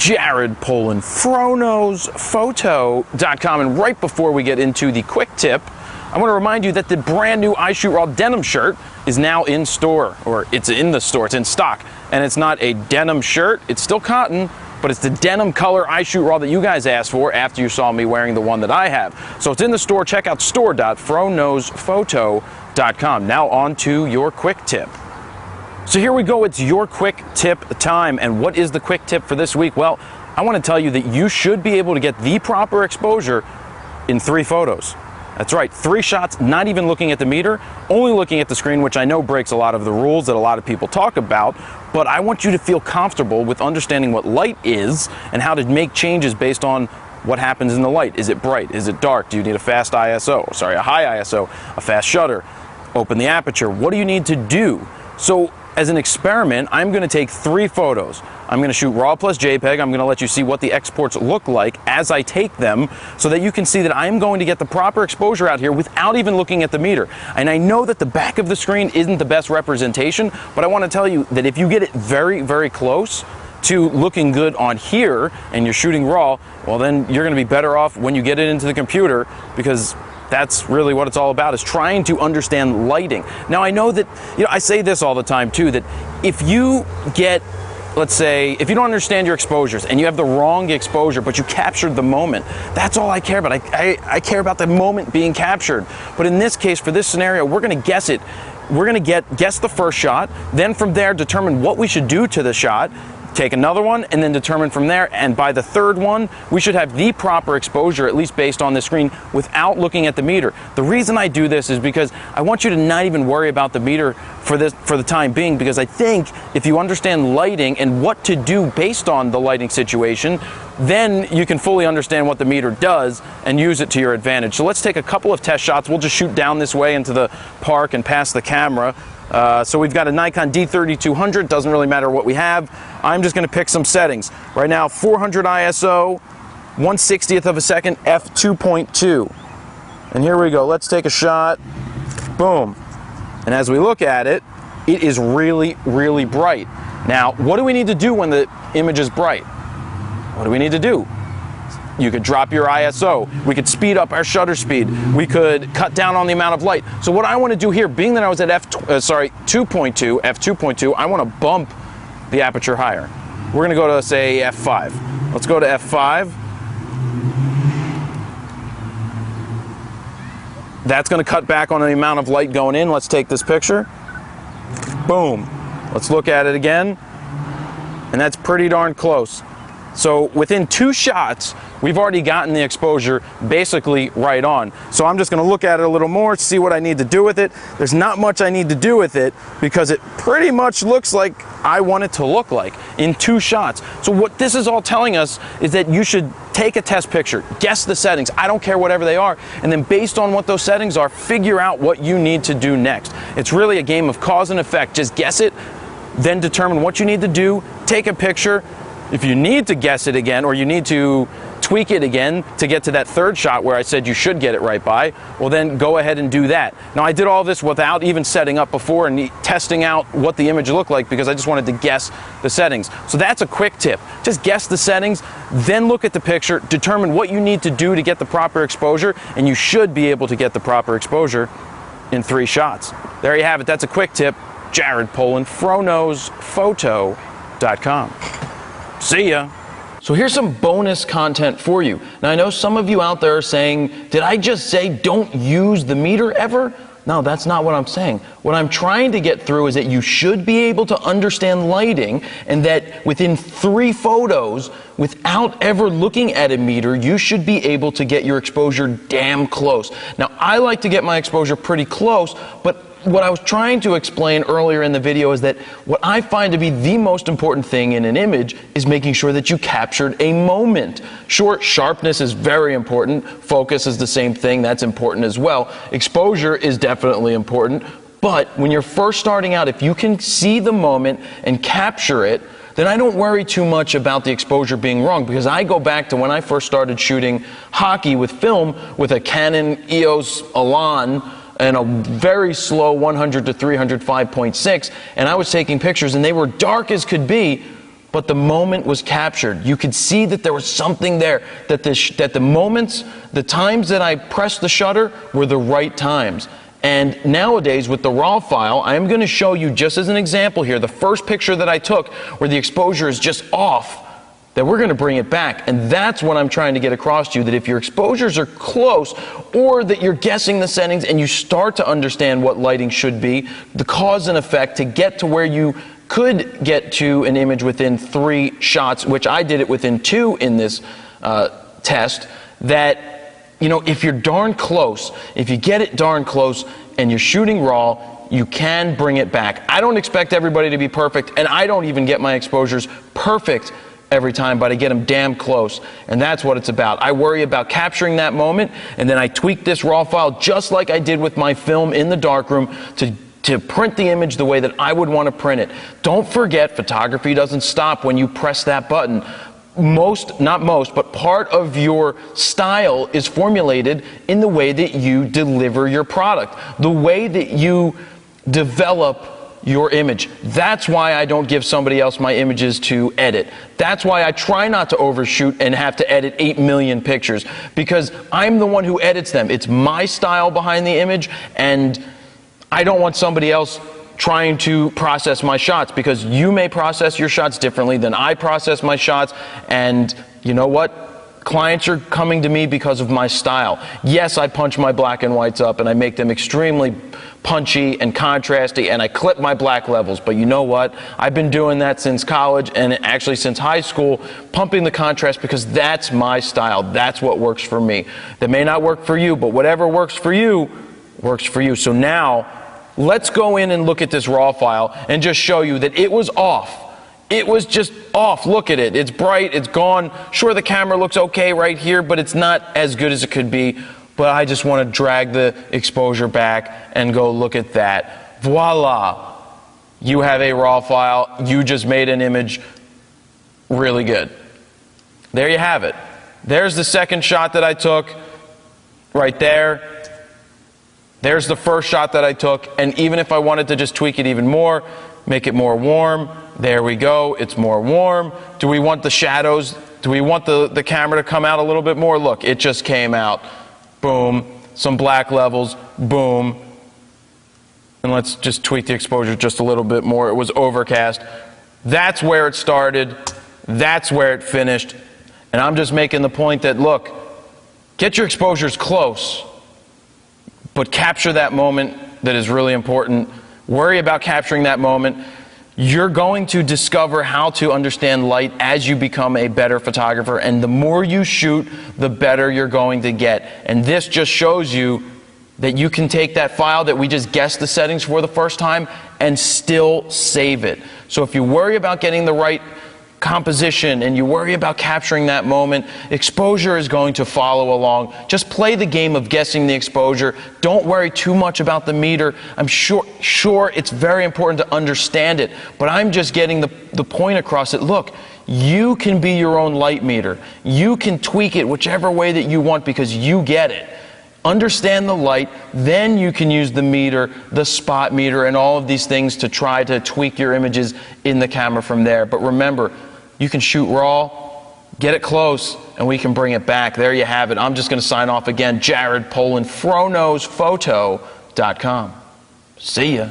Jared Polin, FroKnowsPhoto.com, and right before we get into the quick tip, I want to remind you that the brand new I Shoot Raw denim shirt is now in store, or it's in the store, it's in stock, and it's not a denim shirt, it's still cotton, but it's the denim color I Shoot Raw that you guys asked for after you saw me wearing the one that I have. So it's in the store. Check out store.FroKnowsPhoto.com. Now on to your quick tip. So here we go, it's your quick tip time. And what is the quick tip for this week? Well, I want to tell you that you should be able to get the proper exposure in 3 photos. That's right, 3 shots, not even looking at the meter, only looking at the screen, which I know breaks a lot of the rules that a lot of people talk about, but I want you to feel comfortable with understanding what light is and how to make changes based on what happens in the light. Is it bright? Is it dark? Do you need a fast ISO? Sorry, a high ISO, a fast shutter? Open the aperture. What do you need to do? So as an experiment, I'm going to take 3 photos. I'm going to shoot RAW plus JPEG. I'm going to let you see what the exports look like as I take them so that you can see that I'm going to get the proper exposure out here without even looking at the meter. And I know that the back of the screen isn't the best representation, but I want to tell you that if you get it very, very close to looking good on here and you're shooting RAW, well then you're going to be better off when you get it into the computer, because that's really what it's all about, is trying to understand lighting. Now I know that, I say this all the time too, that if you get, let's say, if you don't understand your exposures and you have the wrong exposure, but you captured the moment, that's all I care about. I care about the moment being captured. But in this case, for this scenario, we're gonna guess it. We're gonna guess the first shot, then from there determine what we should do to the shot, take another one, and then determine from there, and by the third one, we should have the proper exposure, at least based on the screen, without looking at the meter. The reason I do this is because I want you to not even worry about the meter for the time being, because I think if you understand lighting and what to do based on the lighting situation, then you can fully understand what the meter does and use it to your advantage. So let's take a couple of test shots. We'll just shoot down this way into the park and past the camera. So we've got a Nikon D3200, doesn't really matter what we have. I'm just going to pick some settings. Right now, 400 ISO, 1/60th of a second, f2.2. And here we go, let's take a shot, boom. And as we look at it, it is really, really bright. Now, what do we need to do when the image is bright? What do we need to do? You could drop your ISO, we could speed up our shutter speed, we could cut down on the amount of light. So what I want to do here, being that I was at f2.2, I want to bump the aperture higher. We're going to go to, say, f5. Let's go to f5. That's going to cut back on the amount of light going in. Let's take this picture. Boom. Let's look at it again. And that's pretty darn close. So within 2 shots, we've already gotten the exposure basically right on. So I'm just going to look at it a little more, see what I need to do with it. There's not much I need to do with it because it pretty much looks like I want it to look like in 2 shots. So what this is all telling us is that you should take a test picture, guess the settings, I don't care whatever they are, and then based on what those settings are, figure out what you need to do next. It's really a game of cause and effect. Just guess it, then determine what you need to do, take a picture. If you need to guess it again, or you need to tweak it again to get to that 3rd shot where I said you should get it right by, well then go ahead and do that. Now I did all this without even setting up before and testing out what the image looked like because I just wanted to guess the settings. So that's a quick tip. Just guess the settings, then look at the picture, determine what you need to do to get the proper exposure, and you should be able to get the proper exposure in 3 shots. There you have it. That's a quick tip. Jared Polin, FroKnowsPhoto.com. See ya. So here's some bonus content for you. Now I know some of you out there are saying, did I just say don't use the meter ever? No, that's not what I'm saying. What I'm trying to get through is that you should be able to understand lighting, and that within 3 photos, without ever looking at a meter, you should be able to get your exposure damn close. Now I like to get my exposure pretty close, but what I was trying to explain earlier in the video is that what I find to be the most important thing in an image is making sure that you captured a moment. Sure, sharpness is very important. Focus is the same thing. That's important as well. Exposure is definitely important. But when you're first starting out, if you can see the moment and capture it, then I don't worry too much about the exposure being wrong, because I go back to when I first started shooting hockey with film with a Canon EOS Elan and a very slow 100 to 300 5.6, and I was taking pictures and they were dark as could be, but the moment was captured. You could see that there was something there, that the moments, the times that I pressed the shutter were the right times. And nowadays, with the RAW file, I am going to show you, just as an example here, the first picture that I took where the exposure is just off, that we're going to bring it back. And that's what I'm trying to get across to you, that if your exposures are close, or that you're guessing the settings and you start to understand what lighting should be, the cause and effect to get to where you could get to an image within 3 shots, which I did it within 2 in this test, that, you know, if you're darn close, if you get it darn close and you're shooting RAW, you can bring it back. I don't expect everybody to be perfect, and I don't even get my exposures perfect every time, but I get them damn close, and that's what it's about. I worry about capturing that moment, and then I tweak this RAW file just like I did with my film in the darkroom to print the image the way that I would want to print it. Don't forget, photography doesn't stop when you press that button. Not most, but part of your style is formulated in the way that you deliver your product, the way that you develop your image. That's why I don't give somebody else my images to edit. That's why I try not to overshoot and have to edit 8 million pictures, because I'm the one who edits them. It's my style behind the image, and I don't want somebody else trying to process my shots, because you may process your shots differently than I process my shots. And you know what? Clients are coming to me because of my style. Yes, I punch my black and whites up and I make them extremely punchy and contrasty, and I clip my black levels. But you know what? I've been doing that since college, and actually since high school, pumping the contrast, because that's my style. That's what works for me. That may not work for you, but whatever works for you, works for you. So now, let's go in and look at this RAW file and just show you that it was off. It was just off. Look at it. It's bright. It's gone. Sure, the camera looks okay right here, but it's not as good as it could be. But I just want to drag the exposure back and go look at that. Voila. You have a RAW file. You just made an image really good. There you have it. There's the second shot that I took right there. There's the first shot that I took, and even if I wanted to just tweak it even more, make it more warm, there we go, it's more warm. Do we want the shadows? Do we want the camera to come out a little bit more? Look, it just came out. Boom. Some black levels. Boom. And let's just tweak the exposure just a little bit more. It was overcast. That's where it started. That's where it finished. And I'm just making the point that, look, get your exposures close, but capture that moment that is really important. Worry about capturing that moment. You're going to discover how to understand light as you become a better photographer, and the more you shoot, the better you're going to get. And this just shows you that you can take that file that we just guessed the settings for the first time and still save it. So if you worry about getting the right composition and you worry about capturing that moment, exposure is going to follow along. Just play the game of guessing the exposure. Don't worry too much about the meter. I'm sure it's very important to understand it, but I'm just getting the point across that, look, you can be your own light meter. You can tweak it whichever way that you want, because you get it. Understand the light, then you can use the meter, the spot meter, and all of these things to try to tweak your images in the camera from there. But remember, you can shoot RAW, get it close, and we can bring it back. There you have it. I'm just going to sign off again. Jared Polin, FroKnowsPhoto.com. See ya.